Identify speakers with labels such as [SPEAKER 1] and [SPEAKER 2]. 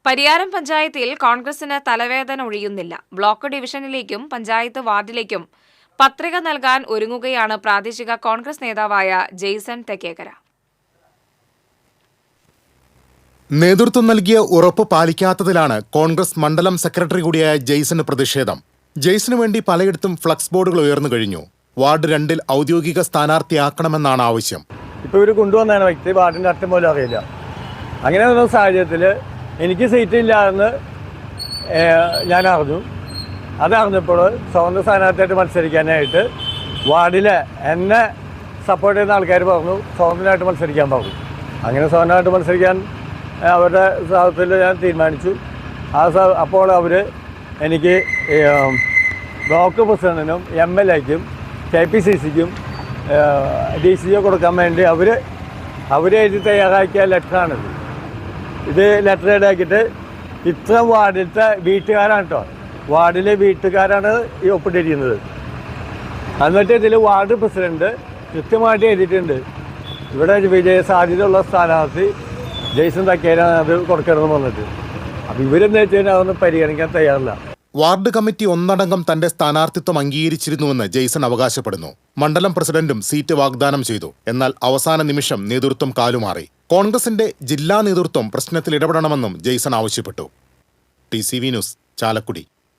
[SPEAKER 1] പരിയാരം പഞ്ചായത്തിൽ കോൺഗ്രസിന് തലവേദന ഒഴിയുന്നില്ല. ബ്ലോക്ക് ഡിവിഷനിലേക്കും പഞ്ചായത്ത് വാർഡിലേക്കും പത്രിക നൽകാൻ ഒരുങ്ങുകയാണ് പ്രാദേശിക കോൺഗ്രസ് നേതാവായ ജെയ്സൺ തെക്കേക്കര.
[SPEAKER 2] നേതൃത്വം നൽകിയ ഉറപ്പ് പാലിക്കാത്തതിലാണ് കോൺഗ്രസ് മണ്ഡലം സെക്രട്ടറി കൂടിയായ ജെയ്സന് പ്രതിഷേധം. ജെയ്സന് വേണ്ടി പലയിടത്തും ഫ്ലക്സ് ബോർഡുകൾ ഉയർന്നു കഴിഞ്ഞു. വാർഡ് 2 ഔദ്യോഗിക സ്ഥാനാർത്ഥിയാക്കണമെന്നാണ് ആവശ്യം.
[SPEAKER 3] ഇപ്പോൾ ഇവർ കൊണ്ടുവന്നാണ് വ്യക്തി വാർഡിൻ്റെ അർത്ഥം പോലും അറിയില്ല. അങ്ങനെ ഒരു സാഹചര്യത്തിൽ എനിക്ക് സീറ്റ് ഇല്ല എന്ന് ഞാൻ അറിഞ്ഞു. അതറിഞ്ഞപ്പോൾ സ്വതന്ത്ര സ്ഥാനാർത്ഥിയായിട്ട് മത്സരിക്കാനായിട്ട് വാർഡിലെ എന്നെ സപ്പോർട്ട് ചെയ്യുന്ന ആൾക്കാർ പറഞ്ഞു സ്വതന്ത്രമായിട്ട് മത്സരിക്കാൻ പറഞ്ഞു. അങ്ങനെ സ്വതന്ത്രമായിട്ട് മത്സരിക്കാൻ അവരുടെ സ്ഥാപനത്തിൽ ഞാൻ തീരുമാനിച്ചു. അപ്പോൾ അവർ എനിക്ക് ബ്ലോക്ക് പ്രസിഡന്റിനും MLAക്കും KPCCക്കും DCO കൊടുക്കാൻ വേണ്ടി അവർ എഴുതി തയ്യാറാക്കിയ ലെറ്ററാണിത്. ഇത് ലെറ്റർ എഴുതാക്കിയിട്ട് ഇത്ര വാർഡിലത്തെ വീട്ടുകാരാണ് കേട്ടോ, വാർഡിലെ വീട്ടുകാരാണ് ഈ ഒപ്പിട്ടിരിക്കുന്നത്. എന്നിട്ട് ഇതിൽ വാർഡ് പ്രസിഡന്റ് കൃത്യമായിട്ട് എഴുതിയിട്ടുണ്ട്, ഇവിടെ വിജയ സാധ്യതയുള്ള സ്ഥാനാർത്ഥി ജെയ്സൺ തെക്കേക്കര അത് കൊടുക്കണമെന്ന് പറഞ്ഞിട്ട്. അപ്പം ഇവരെന്താ വെച്ച് കഴിഞ്ഞാൽ അതൊന്നും പരിഗണിക്കാൻ തയ്യാറില്ല.
[SPEAKER 2] വാർഡ് കമ്മിറ്റി ഒന്നടങ്കം തന്റെ സ്ഥാനാർത്ഥിത്വം അംഗീകരിച്ചിരുന്നുവെന്ന് ജെയ്സൺ അവകാശപ്പെടുന്നു. മണ്ഡലം പ്രസിഡന്റും സീറ്റ് വാഗ്ദാനം ചെയ്തു. എന്നാൽ അവസാന നിമിഷം നേതൃത്വം കാലുമാറി. കോൺഗ്രസിന്റെ ജില്ലാ നേതൃത്വം പ്രശ്നത്തിൽ ഇടപെടണമെന്നും ജെയ്സൺ ആവശ്യപ്പെട്ടു. TCV news, Chalakudy.